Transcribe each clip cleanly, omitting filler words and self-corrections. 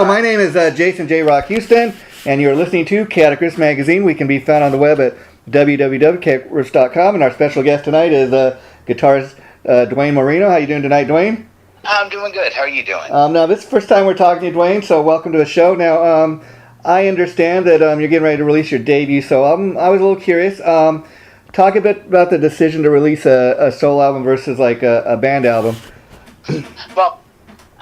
Hello, my name is Jason JROCK Houston, and you're listening to Guitarist Magazine. We can be found on the web at www.guitarist.com, and our special guest tonight is guitarist Duane Morano. How you doing tonight, Duane? I'm doing good. How are you doing? Now, this is the first time we're talking to you, Duane, so welcome to the show. Now, I understand that you're getting ready to release your debut, so I was a little curious. Talk a bit about the decision to release a solo album versus like a band album. Well,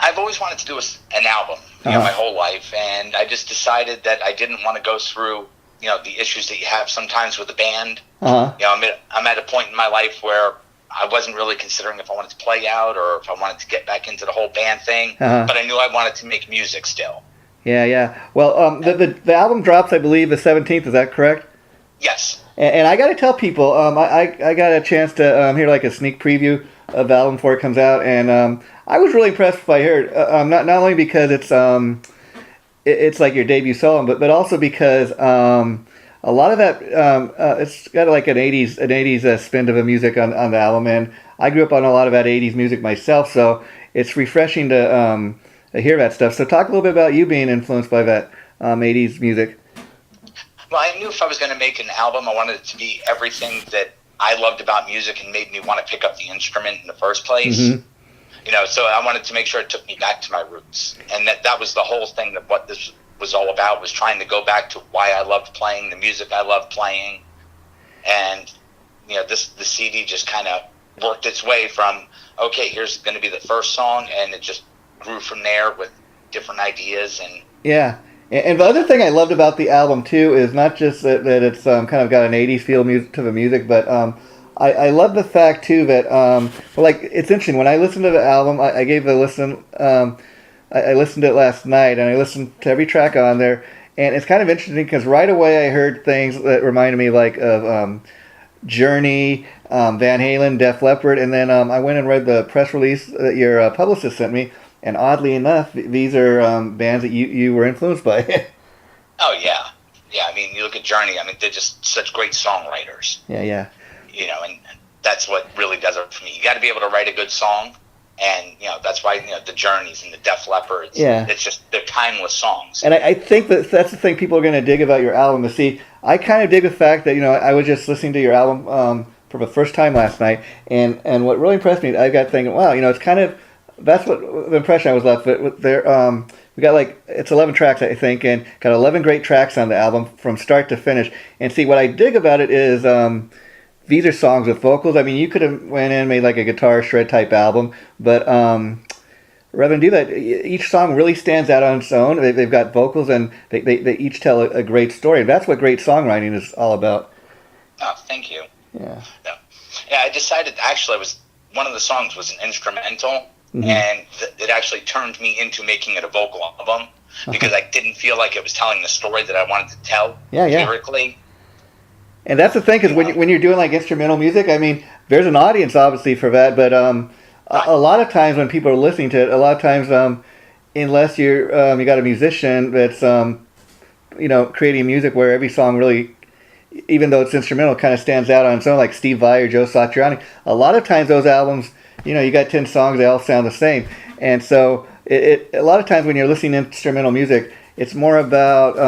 I've always wanted to do an album, my whole life, and I just decided that I didn't want to go through, the issues that you have sometimes with a band. I'm at a point in my life where I wasn't really considering if I wanted to play out or if I wanted to get back into the whole band thing, but I knew I wanted to make music still. Yeah. Well, the album drops, I believe, the 17th. Is that correct? Yes. And I got to tell people, I got a chance to hear like a sneak preview of the album before it comes out, and I was really impressed with what I heard. Not only because it's like your debut song, but also because a lot of that it's got like an 80s spin of the music on the album, and I grew up on a lot of that 80s music myself, so it's refreshing to hear that stuff. So talk a little bit about you being influenced by that 80s music. Well, I knew if I was going to make an album, I wanted it to be everything that I loved about music and made me want to pick up the instrument in the first place. Mm-hmm. So I wanted to make sure it took me back to my roots. And that was the whole thing of what this was all about, was trying to go back to why I loved playing, the music I loved playing. And, the CD just kind of worked its way from, okay, here's going to be the first song, and it just grew from there with different ideas. And yeah. And the other thing I loved about the album, too, is not just that it's kind of got an 80s feel to the music, but I love the fact, too, that, it's interesting. When I listened to the album, I gave it a listen. I listened to it last night, and I listened to every track on there, and it's kind of interesting because right away I heard things that reminded me, of Journey, Van Halen, Def Leppard, and then I went and read the press release that your publicist sent me, and oddly enough, these are bands that you were influenced by. Oh, yeah. Yeah, I mean, you look at Journey, they're just such great songwriters. Yeah. And that's what really does it for me. You got to be able to write a good song, and, that's why, the Journeys and the Def Leppards, it's just, they're timeless songs. And I think that's the thing people are going to dig about your album. To see, I kind of dig the fact that, I was just listening to your album for the first time last night, and what really impressed me, I got thinking, wow, it's kind of, that's what the impression I was left with. There, we got it's 11 tracks, I think, and got 11 great tracks on the album from start to finish. And see, what I dig about it is these are songs with vocals. You could have went in and made like a guitar shred type album, but rather than do that, each song really stands out on its own. They've got vocals, and they each tell a great story. And that's what great songwriting is all about. Oh, thank you. Yeah, I decided, actually, one of the songs was an instrumental. Mm-hmm. And it actually turned me into making it a vocal album because I didn't feel like it was telling the story that I wanted to tell lyrically. And that's the thing, because when you're doing like instrumental music, there's an audience obviously for that, but a lot of times when people are listening to it, a lot of times unless you're you got a musician that's creating music where every song really, even though it's instrumental, kind of stands out on its own, like Steve Vai or Joe Satriani, a lot of times those albums, you got 10 songs, they all sound the same. And so a lot of times when you're listening to instrumental music, it's more about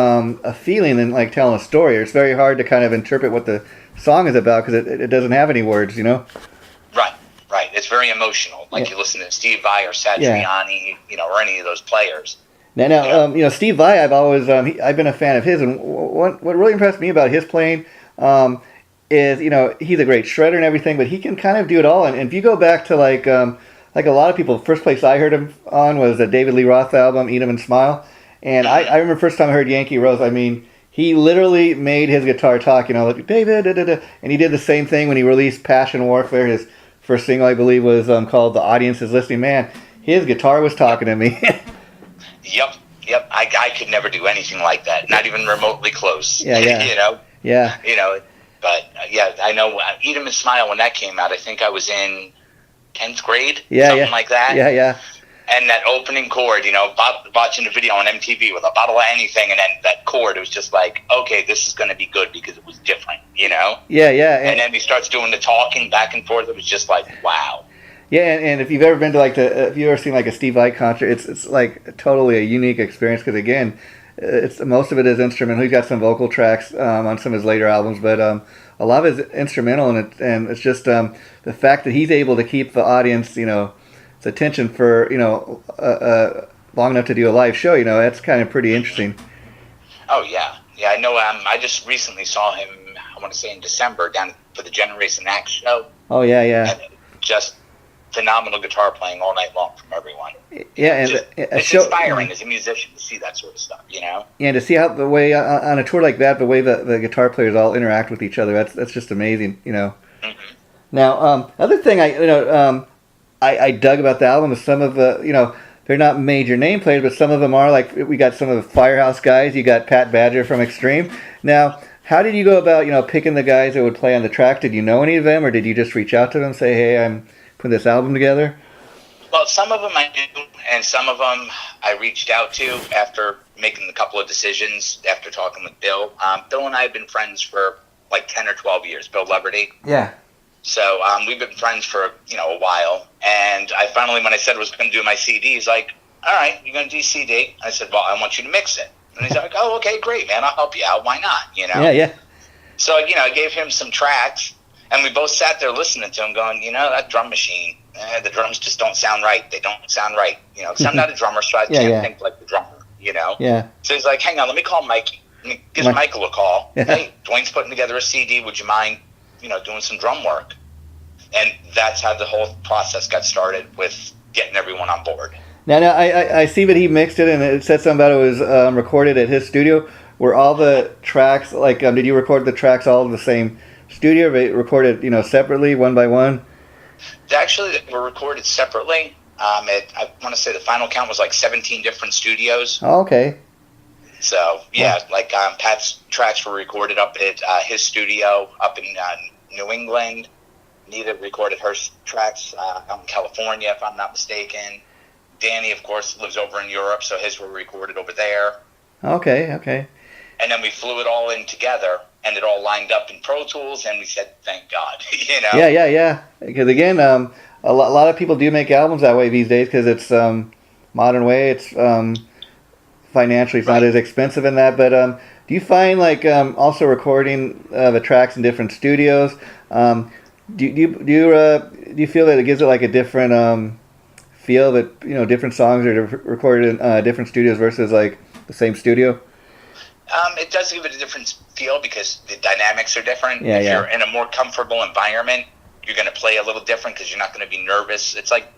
a feeling than like telling a story. It's very hard to kind of interpret what the song is about because it doesn't have any words, Right. It's very emotional. You listen to Steve Vai or Satriani, or any of those players. Now, Steve Vai, I've been a fan of his, and what really impressed me about his playing is, he's a great shredder and everything, but he can kind of do it all. And if you go back to like a lot of people, the first place I heard him on was the David Lee Roth album, Eat 'Em and Smile. And I remember first time I heard Yankee Rose, he literally made his guitar talk, like David, and he did the same thing when he released Passion Warfare. His first single, I believe, was called The Audience Is Listening. Man, his guitar was talking to me. Yep. I could never do anything like that, not even remotely close. Yeah. Yeah. But I know Eat 'Em and Smile, when that came out, I think I was in 10th grade, something like that. Yeah. And that opening chord, watching the video on MTV with a bottle of anything, and then that chord, it was just like, okay, this is going to be good because it was different, Yeah. And then he starts doing the talking back and forth. It was just like, wow. Yeah, and if you've ever been to if you've ever seen like a Steve Vai concert, it's like totally a unique experience because again, it's most of it is instrumental. He's got some vocal tracks on some of his later albums, but a lot of it is instrumental, and it's just the fact that he's able to keep the audience, its attention for long enough to do a live show. That's kind of pretty interesting. Oh yeah, I know. I just recently saw him. I want to say in December down for the Generation X show. Oh yeah. And just phenomenal guitar playing all night long from everyone. Yeah, and it's inspiring as a musician to see that sort of stuff, Yeah, and to see how the way on a tour like that, the way the guitar players all interact with each other, that's just amazing, Mm-hmm. Now, other thing I dug about the album is some of the, they're not major name players, but some of them are. Like we got some of the Firehouse guys. You got Pat Badger from Extreme. Now, how did you go about picking the guys that would play on the track? Did you know any of them, or did you just reach out to them and say, "Hey, I'm putting this album together"? Well, some of them I knew, and some of them I reached out to after making a couple of decisions after talking with Bill. Bill and I have been friends for like 10 or 12 years. Bill Leverty. Yeah. So we've been friends for a while, and I finally, when I said I was going to do my CD, he's like, "All right, you're going to do CD." I said, "Well, I want you to mix it." And he's like, "Oh, okay, great, man. I'll help you out. Why not?" Yeah. So I gave him some tracks, and we both sat there listening to him, going, that drum machine, the drums just don't sound right. They don't sound right, because I'm not a drummer, so I can't think like the drummer, Yeah. So he's like, "Hang on, let me call Mikey." Gives Michael a call. "Hey, Duane's putting together a CD. Would you mind, doing some drum work?" And that's how the whole process got started with getting everyone on board. Now I see that he mixed it, and it said something about it was recorded at his studio. Were all the tracks, did you record the tracks all in the same studio, or they recorded, separately, one by one? Actually, they were recorded separately. I want to say the final count was like 17 different studios. Oh, okay. So, yeah, Pat's tracks were recorded up at his studio up in New England. Nita recorded her tracks out in California, if I'm not mistaken. Danny, of course, lives over in Europe, so his were recorded over there. Okay. And then we flew it all in together, and it all lined up in Pro Tools, and we said, "Thank God," Yeah. Because again, a lot of people do make albums that way these days because it's modern way. It's financially, it's not as expensive in that. But do you find also recording the tracks in different studios? Do you feel that it gives it a different feel that different songs are recorded in different studios versus the same studio? It does give it a different feel because the dynamics are different. Yeah, if you're in a more comfortable environment, you're going to play a little different because you're not going to be nervous. It's like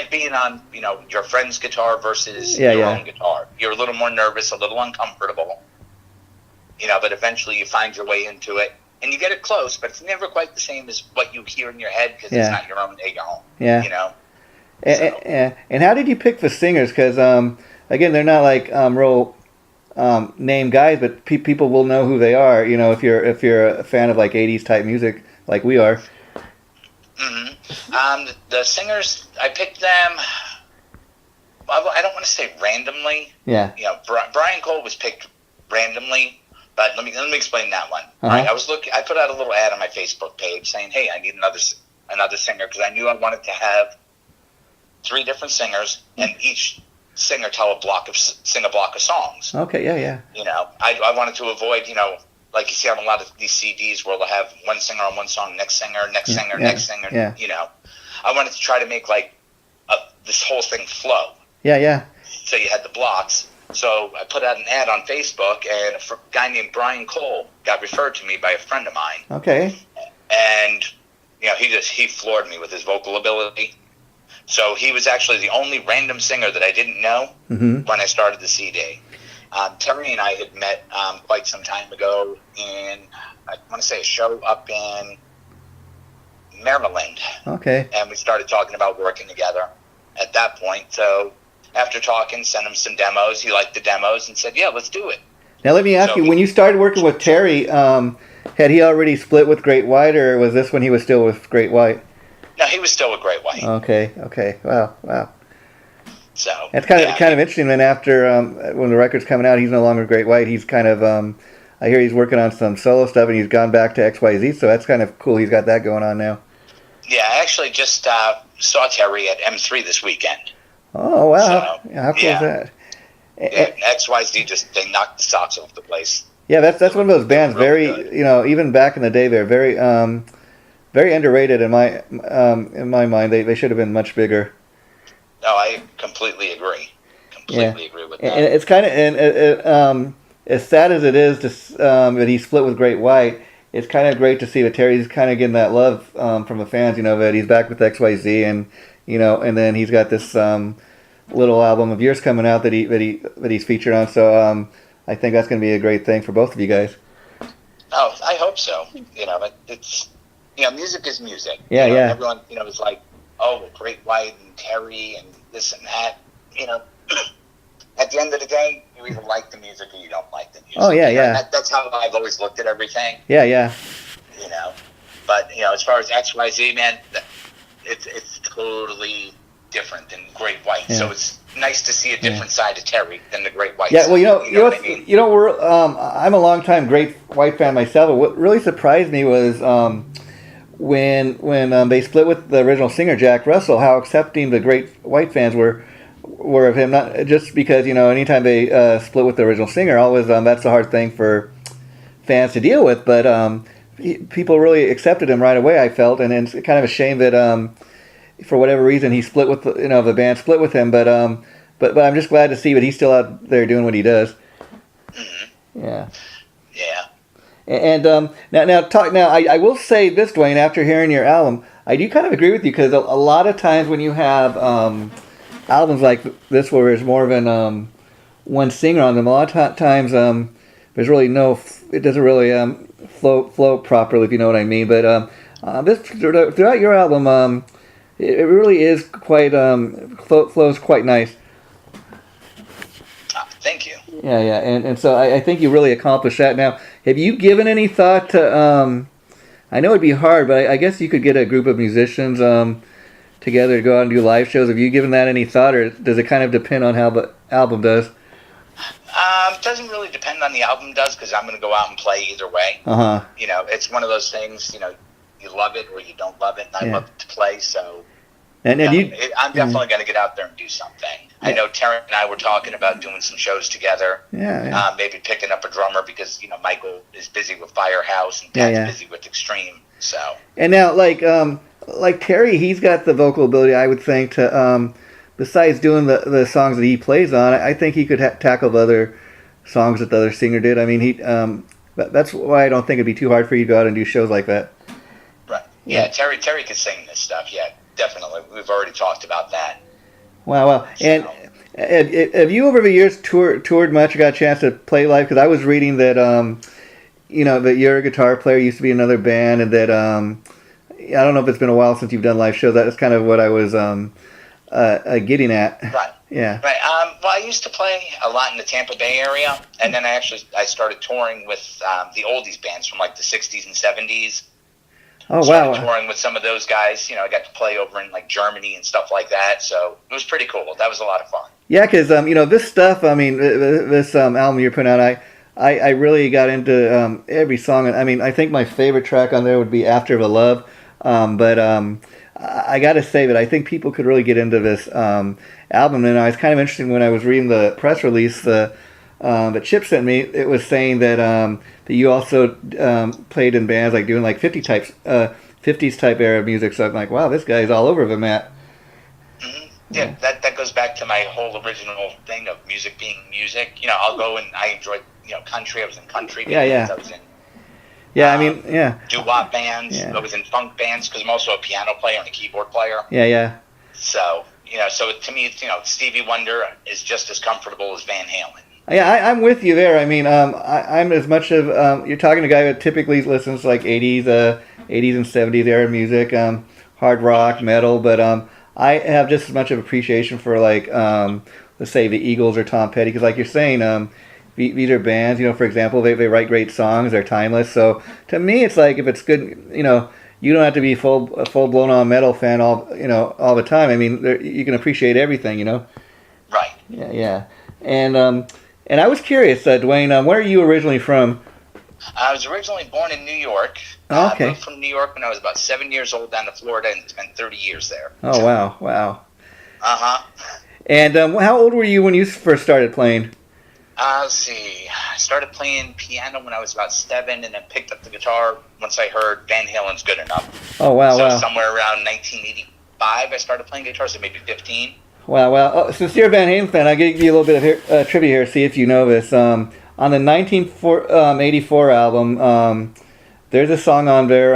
being on your friend's guitar versus your own guitar. You're a little more nervous, a little uncomfortable. But eventually you find your way into it. And you get it close, but it's never quite the same as what you hear in your head because it's not your own at home. Yeah. And how did you pick the singers? Because again, they're not real name guys, but people will know who they are. If you're a fan of 80s type music like we are. Mm-hmm. The singers, I picked them. I don't want to say randomly. Yeah. Brian Cole was picked randomly. But let me explain that one. Uh-huh. I put out a little ad on my Facebook page saying, "Hey, I need another singer," because I knew I wanted to have 3 different singers and each singer sing a block of songs. Okay, yeah. I wanted to avoid, like you see on a lot of these CDs where they'll have one singer on one song, next singer. Yeah. I wanted to try to make this whole thing flow. Yeah. So you had the blocks. So I put out an ad on Facebook, and a guy named Brian Cole got referred to me by a friend of mine. Okay. And he floored me with his vocal ability. So he was actually the only random singer that I didn't know when I started the CD. Terry and I had met quite some time ago in, I want to say, a show up in Maryland. Okay. And we started talking about working together at that point. So after talking, sent him some demos. He liked the demos and said, "Yeah, let's do it." Now let me ask you, when you started working with Terry, had he already split with Great White, or was this when he was still with Great White? No, he was still with Great White. Okay. Wow. So that's kind of interesting. Then after when the record's coming out, he's no longer Great White. He's kind of I hear he's working on some solo stuff, and he's gone back to XYZ. So that's kind of cool. He's got that going on now. Yeah, I actually just saw Terry at M3 this weekend. Oh wow! So, how cool is that? XYZ they knocked the socks off the place. Yeah, that's one of those bands. Really Very, good. even back in the day, they're very very underrated in my mind. They should have been much bigger. No, I completely agree. Completely agree with that. And it's kind of as sad as it is that he split with Great White. It's kind of great to see that Terry's kind of getting that love from the fans. That he's back with XYZ, and and then he's got this little album of yours coming out that he's featured on. So I think that's going to be a great thing for both of you guys. Oh, I hope so. It's music is music. Yeah, yeah. Everyone, is like, oh, Great White and Terry and this and that. At the end of the day, you either like the music or you don't like the music. Oh, yeah, yeah. That's how I've always looked at everything. Yeah, yeah. But as far as XYZ, man, it's totally different than Great White. Yeah. So it's nice to see a different side of Terry than the Great White. Yeah, well, side, I'm a longtime Great White fan myself. But what really surprised me was when they split with the original singer Jack Russell, how accepting the Great White fans were of him. Not just because anytime they split with the original singer, always that's a hard thing for fans to deal with. But people really accepted him right away. I felt, and it's kind of a shame that for whatever reason he split with the band split with him. But I'm just glad to see that he's still out there doing what he does. Mm-hmm. Yeah. Yeah. And now I will say this, Duane, after hearing your album, I do kind of agree with you, because a lot of times when you have albums like this where there's more of an one singer on them, a lot of times there's really it doesn't really flow properly, if you know what I mean. But this throughout your album, it really is quite flows quite nice. Thank you. Yeah, and so I think you really accomplished that. Now, have you given any thought to? I know it'd be hard, but I guess you could get a group of musicians together to go out and do live shows. Have you given that any thought, or does it kind of depend on how the album does? It doesn't really depend on the album does, because I'm going to go out and play either way. It's one of those things. You love it or you don't love it, and I love to play. So, I'm definitely going to get out there and do something. I know Terry and I were talking about doing some shows together. Maybe picking up a drummer, because Michael is busy with Firehouse and Pat's busy with Extreme. So, and now like Terry, he's got the vocal ability, I would think, to besides doing the songs that he plays on, I think he could tackle the other songs that the other singer did. I mean, that's why I don't think it'd be too hard for you to go out and do shows like that. Right. Yeah, Terry could sing this stuff. Yeah, definitely. We've already talked about that. Wow. And have you over the years toured much or got a chance to play live? Because I was reading that that you're a guitar player, used to be in another band, and that I don't know if it's been a while since you've done live shows. That's kind of what I was getting at. Right. Yeah. Right. Well, I used to play a lot in the Tampa Bay area, and then I started touring with the oldies bands from like the 60s and 70s. Oh, started touring with some of those guys. I got to play over in like Germany and stuff like that. So it was pretty cool. That was a lot of fun. Yeah, because this stuff. I mean, this album you're putting out, I really got into every song. I mean, I think my favorite track on there would be "After the Love." But I got to say that I think people could really get into this album. And I was kind of interested when I was reading the press release that Chip sent me. It was saying that you also played in bands like doing like 50s type era music. So I'm like, wow, this guy's all over the map. Mm-hmm. Yeah, that goes back to my whole original thing of music being music. I'll go and I enjoyed country. I was in country bands. I was in doo-wop bands. I was in funk bands because I'm also a piano player and a keyboard player. Yeah. So so to me, Stevie Wonder is just as comfortable as Van Halen. Yeah, I'm with you there. I mean, I'm as much of you're talking to a guy who typically listens to like 80s and 70s era music, hard rock, metal, but I have just as much of appreciation for like let's say the Eagles or Tom Petty, because like you're saying, these are bands. For example, they write great songs. They're timeless. So to me, it's like if it's good, you don't have to be a full blown on metal fan all the time. I mean, you can appreciate everything. Right. Yeah. And I was curious, Duane, where are you originally from? I was originally born in New York. Okay. I moved from New York when I was about 7 years old down to Florida and spent 30 years there. Oh, wow. Wow. Uh-huh. And how old were you when you first started playing? Let's see. I started playing piano when I was about 7 and then picked up the guitar once I heard Van Halen's Good Enough. Oh, wow, so wow. somewhere around 1985 I started playing guitar, so maybe 15. Wow, wow. Oh, since you're a Van Halen fan, I'll give you a little bit of trivia here, see if you know this. On the 1984 album, there's a song on there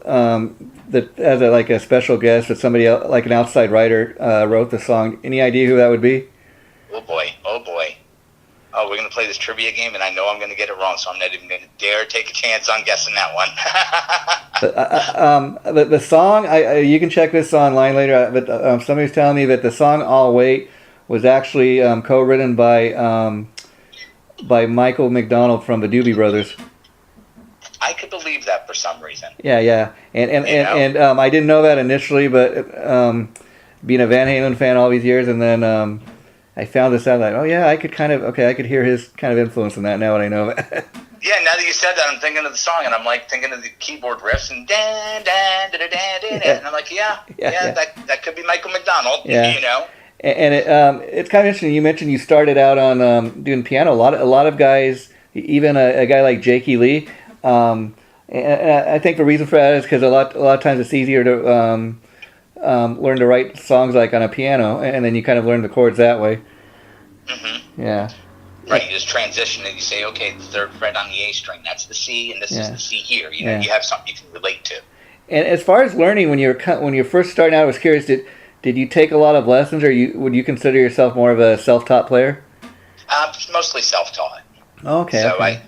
that has a special guest that somebody else, like an outside writer wrote the song. Any idea who that would be? Oh boy. Oh, we're going to play this trivia game, and I know I'm going to get it wrong, so I'm not even going to dare take a chance on guessing that one. The song, you can check this online later, but somebody's telling me that the song "I'll Wait" was actually co-written by Michael McDonald from the Doobie Brothers. I could believe that for some reason. Yeah, and I didn't know that initially, but being a Van Halen fan all these years, and then I found this out, like, oh yeah, I could hear his kind of influence in that now that I know it. Yeah, now that you said that, I'm thinking of the song, and I'm like thinking of the keyboard riffs, and and I'm like, yeah. That could be Michael McDonald, you know. And it's kind of interesting. You mentioned you started out on doing piano. A lot of guys, even a guy like Jakey Lee. And I think the reason for that is because a lot of times it's easier to learn to write songs like on a piano, and then you kind of learn the chords that way. Mm-hmm. Yeah. Right, you just transition and you say, okay, the third fret on the A string, that's the C, and this is the C here. You know, you have something you can relate to. And as far as learning, when you're first starting out, I was curious, did you take a lot of lessons, or would you consider yourself more of a self-taught player? Mostly self-taught. Okay. So okay.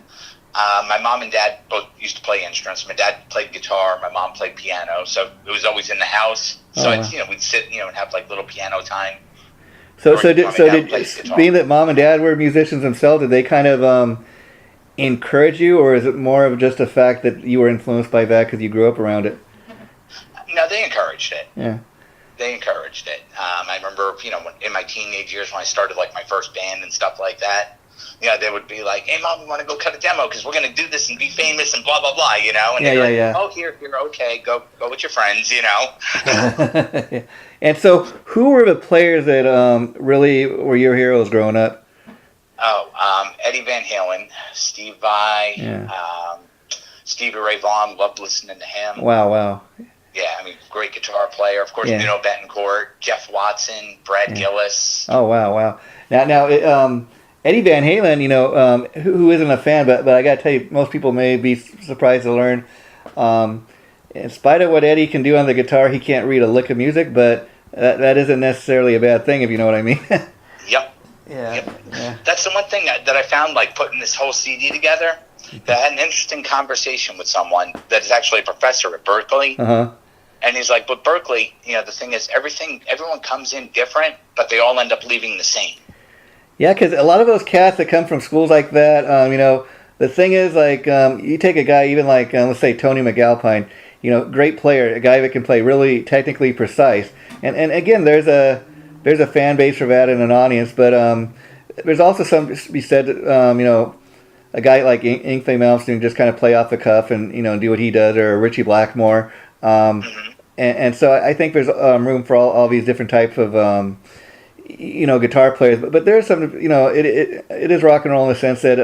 My mom and dad both used to play instruments. My dad played guitar. My mom played piano. So it was always in the house. So we'd sit, and have like little piano time. So being that mom and dad were musicians themselves, did they kind of encourage you, or is it more of just a fact that you were influenced by that because you grew up around it? No, they encouraged it. Yeah. They encouraged it. I remember, in my teenage years when I started like my first band and stuff like that, they would be like, "Hey, Mom, we want to go cut a demo because we're going to do this and be famous and blah, blah, blah," And they're like, "Oh, here, okay, go with your friends," And so, who were the players that really were your heroes growing up? Oh, Eddie Van Halen, Steve Vai, Stevie Ray Vaughan, loved listening to him. Wow. Yeah, I mean, great guitar player. Of course, Betancourt, Jeff Watson, Brad Gillis. Oh, wow. Now, Eddie Van Halen, who isn't a fan, but I got to tell you, most people may be surprised to learn, in spite of what Eddie can do on the guitar, he can't read a lick of music, but that isn't necessarily a bad thing, if you know what I mean. Yep. Yeah. That's the one thing that I found, like, putting this whole CD together, that I had an interesting conversation with someone that is actually a professor at Berkeley. Uh-huh. And he's like, but Berkeley, the thing is, everyone comes in different, but they all end up leaving the same. Yeah, because a lot of those cats that come from schools like that, the thing is, like, you take a guy even like, let's say, Tony McAlpine, great player, a guy that can play really technically precise. And again, there's a fan base for that and an audience, but there's also something to be said, a guy like Yngwie Malmsteen just kind of play off the cuff and, do what he does, or Richie Blackmore. And so I think there's room for all these different types of, guitar players. But there's some, it is rock and roll in the sense that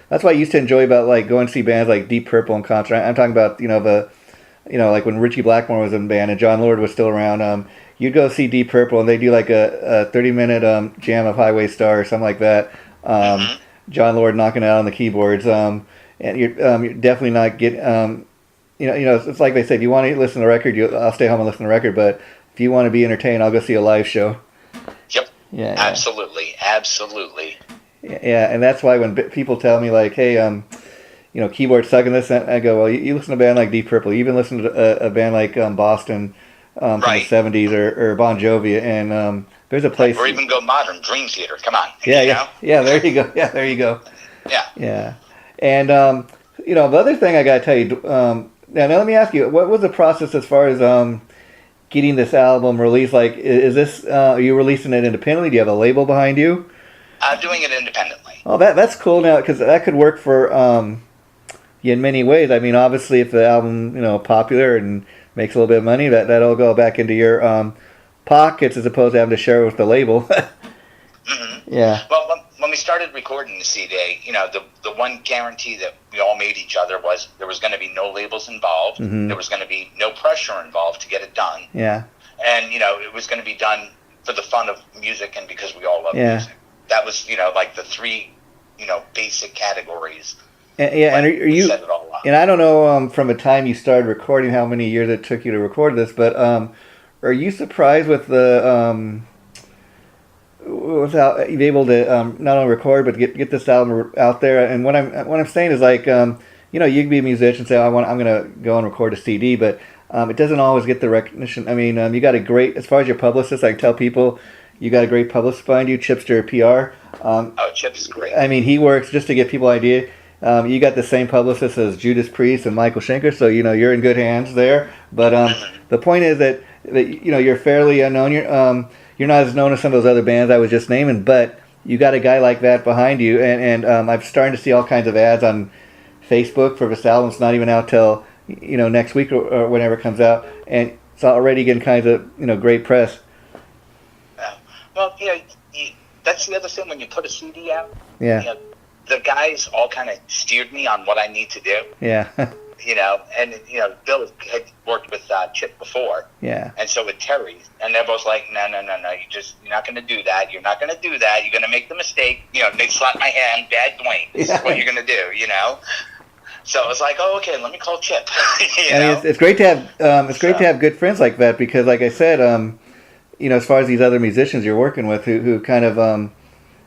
that's what I used to enjoy about, like, going to see bands like Deep Purple in concert. I'm talking about, like when Richie Blackmore was in the band and John Lord was still around. You'd go see Deep Purple and they do like a 30-minute jam of Highway Star or something like that. John Lord knocking out on the keyboards. And you're definitely not getting... it's like they say, if you want to listen to the record, I'll stay home and listen to the record. But if you want to be entertained, I'll go see a live show. Yep. Yeah. Absolutely. Yeah, and that's why when people tell me, like, hey, keyboard sucking this, I go, well, you listen to a band like Deep Purple, you even listen to a band like Boston from the 70s or Bon Jovi, and there's a place... Or even go modern, Dream Theater, come on. Yeah, there you go. Yeah. And, the other thing I got to tell you, now let me ask you, what was the process as far as getting this album released? Like, is this, are you releasing it independently? Do you have a label behind you? I'm doing it independently. Oh, that's cool now, because that could work for in many ways. I mean, obviously, if the album popular and makes a little bit of money, that'll go back into your pockets as opposed to having to share it with the label. Mm-hmm. Yeah. Well, when we started recording the CD, the one guarantee that we all made each other was there was going to be no labels involved. Mm-hmm. There was going to be no pressure involved to get it done. Yeah. And, it was going to be done for the fun of music and because we all love music. That was, like the three, basic categories. And are you? Set it all up. And I don't know from the time you started recording how many years it took you to record this, but are you surprised with the without you able to not only record but get this album out there? And what I'm saying is like you can be a musician and say I'm gonna go and record a CD, but it doesn't always get the recognition. I mean, you got a great, as far as your publicist, I can tell people you got a great publicist behind you, Chipster PR. Chip's great. I mean, he works just to give people an idea. You got the same publicist as Judas Priest and Michael Schenker, so you're in good hands there. But the point is that you're fairly unknown. You're not as known as some of those other bands I was just naming, but you got a guy like that behind you, and I'm starting to see all kinds of ads on Facebook for this album. It's not even out till next week or whenever it comes out, and it's already getting kinds of great press. Well, that's the other thing when you put a CD out. Yeah. The guys all kind of steered me on what I need to do. Yeah. And Bill had worked with Chip before. Yeah. And so with Terry, and they're both like, no, you're not going to do that. You're not going to do that. You're going to make the mistake. They slapped my hand, Bad Duane. This is what you're going to do. So I was like, oh, okay, let me call Chip. It's great to have to have good friends like that because, like I said, as far as these other musicians you're working with who kind of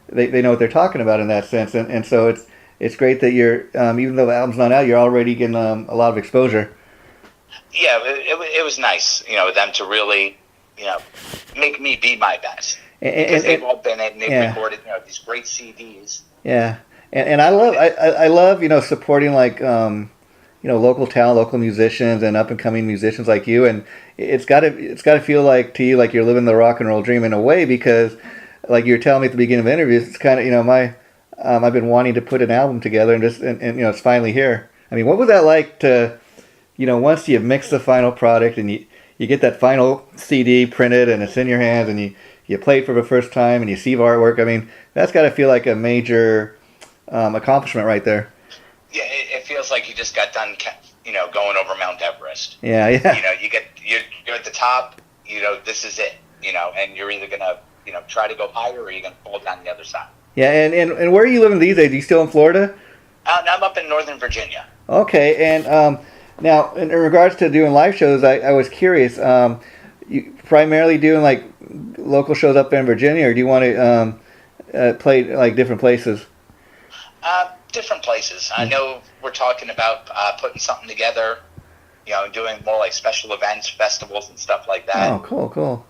they know what they're talking about in that sense, and so it's great that you're even though the album's not out, you're already getting a lot of exposure. Yeah, it was nice, them to really, make me be my best because they've all been in and they've recorded, these great CDs. Yeah. And I love supporting like local talent, local musicians, and up and coming musicians like you. And it's got to feel like to you like you're living the rock and roll dream in a way because, like you were telling me at the beginning of the interview, it's kind of I've been wanting to put an album together and it's finally here. I mean, what was that like to once you mix the final product and you get that final CD printed and it's in your hands and you play it for the first time and you see the artwork? I mean, that's got to feel like a major accomplishment right there. Yeah, it feels like you just got done, going over Mount Everest. Yeah. You're at the top. This is it. And you're either gonna, try to go higher or you're gonna fall down the other side. Yeah, and where are you living these days? Are you still in Florida? I'm up in Northern Virginia. Okay, and now in regards to doing live shows, I was curious. You primarily doing like local shows up there in Virginia, or do you want to play like different places? Different places. I know we're talking about putting something together, doing more like special events, festivals, and stuff like that. Oh, cool.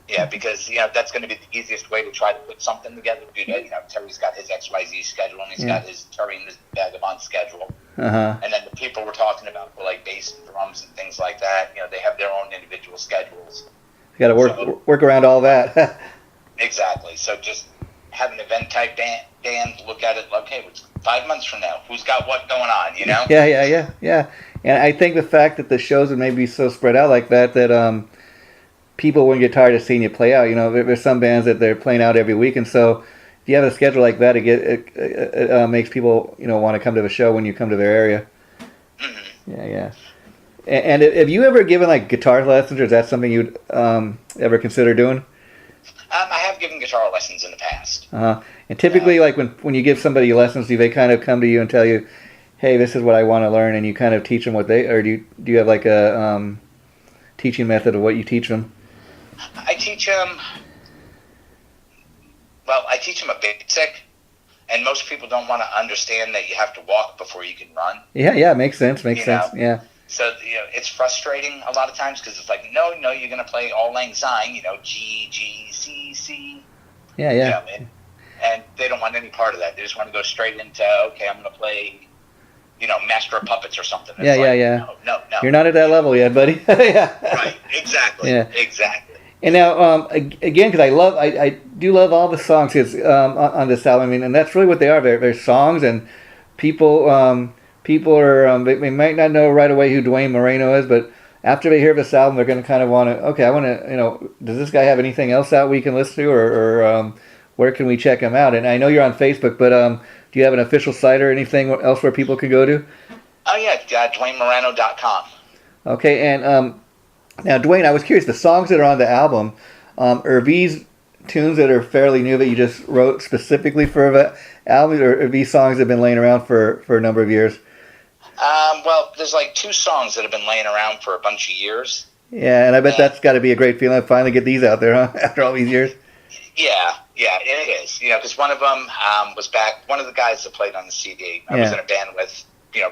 Yeah, because that's going to be the easiest way to try to put something together. Terry's got his XYZ schedule, and he's got his Terry and his Vagabond schedule. Uh-huh. And then the people we're talking about for like bass and drums and things like that, they have their own individual schedules. You got to work around all that. Exactly. So just have an event type band look at it like, okay, it's 5 months from now. Who's got what going on? Yeah. And I think the fact that the shows would maybe be so spread out like that people wouldn't get tired of seeing you play out. There's some bands that they're playing out every week, and so if you have a schedule like that, it makes people want to come to the show when you come to their area. Mm-hmm. Yeah. And have you ever given like guitar lessons, or is that something you'd ever consider doing? I have given guitar lessons in the past. And typically, like when you give somebody lessons, do they kind of come to you and tell you, "Hey, this is what I want to learn," and you kind of teach them what they, or do you have like a teaching method of what you teach them? I teach them. Well, I teach them a basic, and most people don't want to understand that you have to walk before you can run. Yeah, makes sense. Yeah. So it's frustrating a lot of times because it's like, no, you're going to play Auld Lang Syne, G, G, C, C. Yeah. And they don't want any part of that. They just want to go straight into, okay, I'm going to play, Master of Puppets or something. It's yeah. No. You're not at that level yet, buddy. Yeah. Right. Exactly. Yeah. Exactly. And now, again, because I do love all the songs on this album. I mean, and that's really what they are. They're songs, and people people are they might not know right away who Duane Morano is, but after they hear this album, they're going to kind of want to. Okay, I want to. Does this guy have anything else out we can listen to, or where can we check him out? And I know you're on Facebook, but do you have an official site or anything else where people can go to? Oh yeah, DuaneMorano.com. Okay, and now Duane, I was curious. The songs that are on the album are these tunes that are fairly new that you just wrote specifically for the album, or are these songs that have been laying around for a number of years? Well, there's like 2 songs that have been laying around for a bunch of years. Yeah, and I bet that's got to be a great feeling to finally get these out there, huh? After all these years. Yeah, it is. Because one of them was back. One of the guys that played on the CD, I was in a band with,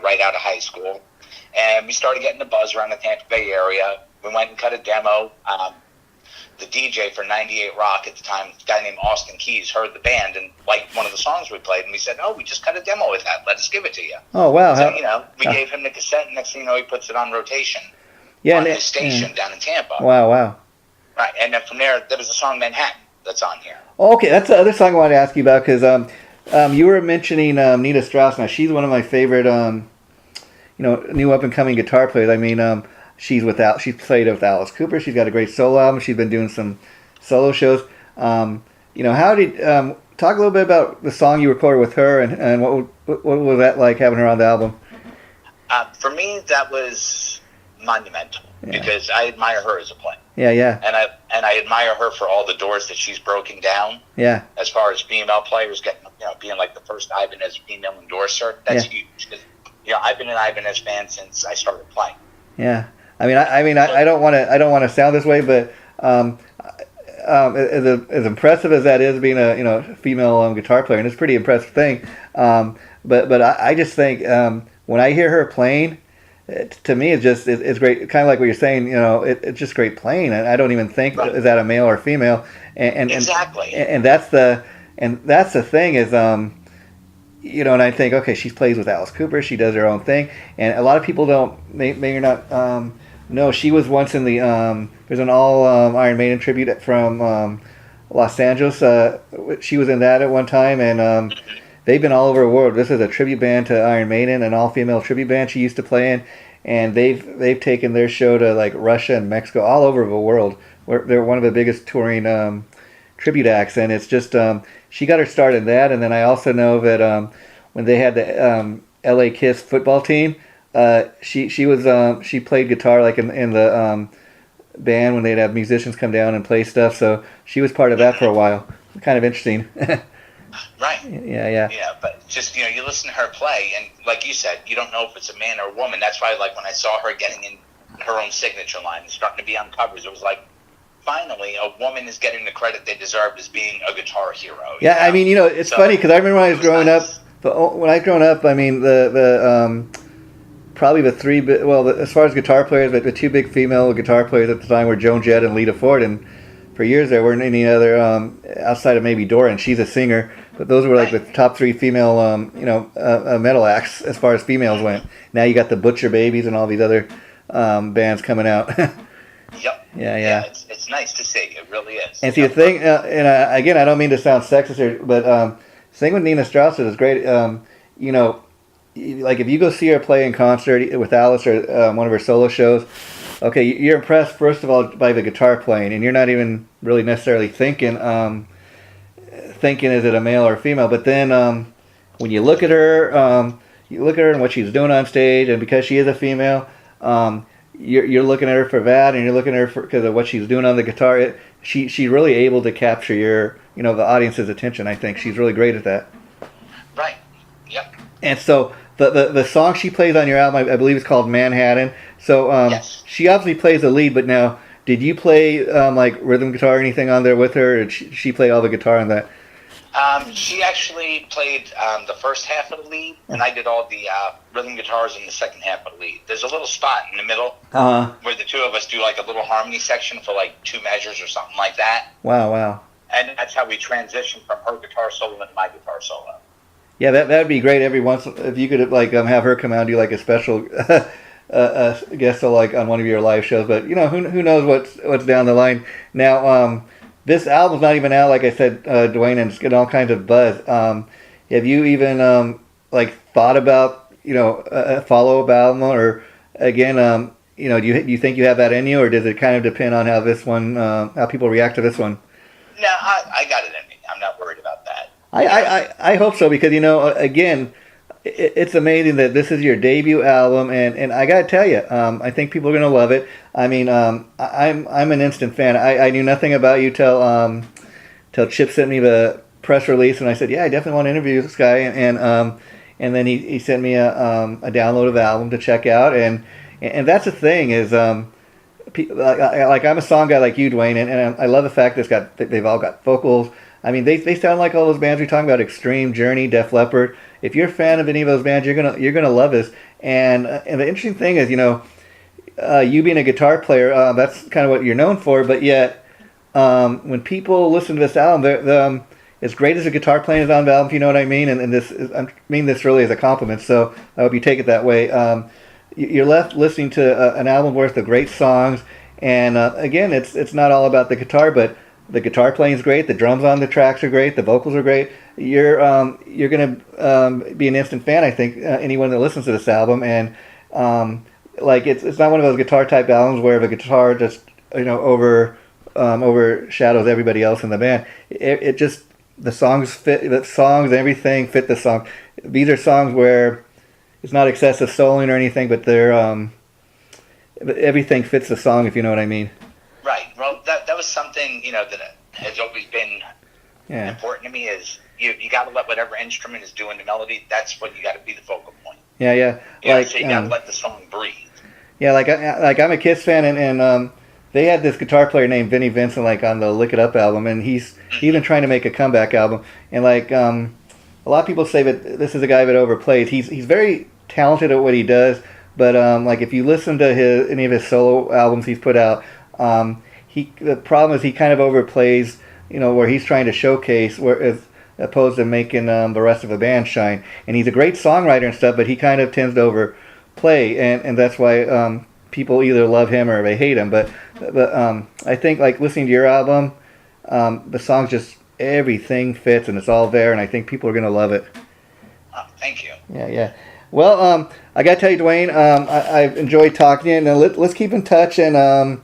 right out of high school, and we started getting the buzz around the Tampa Bay area. We went and cut a demo. The DJ for 98 Rock at the time, a guy named Austin Keys, heard the band and liked one of the songs we played, and we said, we just cut a demo with that. Let us give it to you. Oh, wow. So, we gave him the cassette, and next thing you know, he puts it on rotation on his station down in Tampa. Wow. Right, and then from there was the song Manhattan that's on here. Okay, that's the other song I wanted to ask you about, because you were mentioning Nina Strauss. Now, she's one of my favorite, new up-and-coming guitar players. I mean, she's played with Alice Cooper. She's got a great solo album. She's been doing some solo shows. How did talk a little bit about the song you recorded with her, and what was that like having her on the album? For me, that was monumental because I admire her as a player. Yeah. And I admire her for all the doors that she's broken down. Yeah. As far as female players getting, being like the first Ibanez female endorser, that's huge. Because I've been an Ibanez fan since I started playing. Yeah. I don't want to sound this way, but as impressive as that is, being a female guitar player, and it's a pretty impressive thing. But I just think when I hear her playing, to me it's great. Kind of like what you're saying, it's just great playing, and I don't even think is that a male or female. And exactly. And that's the thing is and I think, okay, she plays with Alice Cooper, she does her own thing, and a lot of people maybe not. No, she was once in the there's an all Iron Maiden tribute from Los Angeles. She was in that at one time, and they've been all over the world. This is a tribute band to Iron Maiden, an all-female tribute band she used to play in, and they've taken their show to like Russia and Mexico, all over the world. They're one of the biggest touring tribute acts, and it's just she got her start in that. And then I also know that when they had the LA Kiss football team. She played guitar like in the band when they'd have musicians come down and play stuff. So she was part of that for a while. Kind of interesting. Right. Yeah. Yeah, but just you listen to her play, and like you said, you don't know if it's a man or a woman. That's why, like when I saw her getting in her own signature line and starting to be on covers, it was like finally a woman is getting the credit they deserve as being a guitar hero. Yeah, I mean, it's funny because I remember when I was growing up. But when I was growing up, I mean the probably the three, as far as guitar players, but the 2 big female guitar players at the time were Joan Jett and Lita Ford, and for years there weren't any other outside of maybe Dora, and she's a singer, but those were like the top 3 female, metal acts as far as females went. Now you got the Butcher Babies and all these other bands coming out. Yep. Yeah. It's nice to see. It really is. And see the thing, again, I don't mean to sound sexist here, but the thing with Nina Strauss is great. Like if you go see her play in concert with Alice or one of her solo shows, okay, you're impressed first of all by the guitar playing, and you're not even really necessarily thinking is it a male or a female. But then when you look at her, and what she's doing on stage, and because she is a female, you're looking at her for that, and you're looking at her because of what she's doing on the guitar. She's really able to capture your the audience's attention. I think she's really great at that. Right. Yep. And so the song she plays on your album, I believe, is called Manhattan. So yes. She obviously plays the lead, but now, did you play like rhythm guitar or anything on there with her, or did she play all the guitar on that? She actually played the first half of the lead, and I did all the rhythm guitars in the second half of the lead. There's a little spot in the middle where the 2 of us do like a little harmony section for like 2 measures or something like that. Wow. And that's how we transition from her guitar solo into my guitar solo. Yeah, that'd be great. Every once if you could like have her come out and do like a special guest like on one of your live shows. But who knows what's down the line. Now this album's not even out, like I said, Duane, and it's getting all kinds of buzz. Have you even like thought about a follow-up album, or again, do you think you have that in you, or does it kind of depend on how this one, how people react to this one? No, I got it in me. I'm not worried about that. I hope so, because again, it's amazing that this is your debut album, and I gotta tell you, I think people are gonna love it. I mean, I'm an instant fan. I knew nothing about you till Chip sent me the press release, and I said, yeah, I definitely want to interview this guy, and then he sent me a download of the album to check out, and that's the thing is, like I'm a song guy like you, Duane, and I love the fact that they've all got vocals. I mean, they sound like all those bands we're talking about: Extreme, Journey, Def Leppard. If you're a fan of any of those bands, you're gonna love this. And the interesting thing is, you being a guitar player, that's kind of what you're known for. But yet, when people listen to this album, as great as a guitar playing is on the album, if you know what I mean. And I mean this really as a compliment. So I hope you take it that way. You're left listening to an album worth of great songs. And again, it's not all about the guitar, but the guitar playing is great. The drums on the tracks are great. The vocals are great. You're gonna be an instant fan. I think anyone that listens to this album, and it's not one of those guitar type albums where the guitar just overshadows everybody else in the band. It just the songs fit. The songs, everything fit the song. These are songs where it's not excessive soloing or anything, but they're everything fits the song, if you know what I mean. Right. Well, that was something, that has always been important to me is you got to let whatever instrument is doing the melody, that's what you got to be the focal point. Yeah. So you got to let the song breathe. Yeah, like I'm a Kiss fan, and they had this guitar player named Vinnie Vincent, like on the Lick It Up album, and he's even trying to make a comeback album. And a lot of people say that this is a guy that overplays. He's very talented at what he does, but if you listen to any of his solo albums he's put out, the problem is he kind of overplays, where he's trying to showcase, as opposed to making the rest of the band shine. And he's a great songwriter and stuff, but he kind of tends to overplay, and that's why people either love him or they hate him. But I think listening to your album, the songs just everything fits and it's all there, and I think people are gonna love it. Thank you. Yeah. Well, I gotta tell you, Duane, I've enjoyed talking to you, and let's keep in touch. And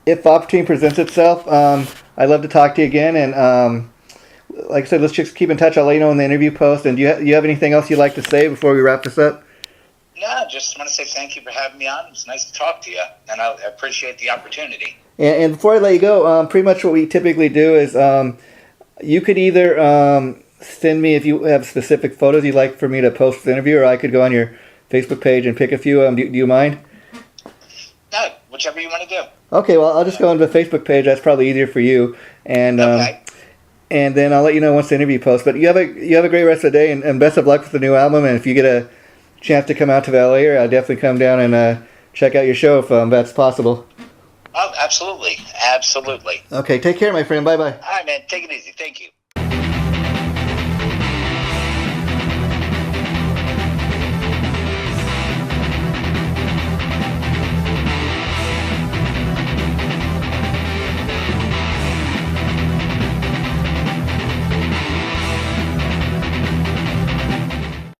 if the opportunity presents itself, I'd love to talk to you again. And like I said, let's just keep in touch. I'll let you know in the interview post. And do you have anything else you'd like to say before we wrap this up? No, just want to say thank you for having me on. It's nice to talk to you, and I appreciate the opportunity. And before I let you go, pretty much what we typically do is you could either send me, if you have specific photos you'd like for me to post the interview, or I could go on your Facebook page and pick a few. Do you mind? No, whichever you want to do. Okay, well, I'll just go on the Facebook page. That's probably easier for you. And okay. And then I'll let you know once the interview posts. But you have a great rest of the day, and best of luck with the new album. And if you get a chance to come out to the LA area, I'll definitely come down and check out your show if that's possible. Oh, absolutely. Okay, take care, my friend. Bye-bye. All right, man. Take it easy. Thank you.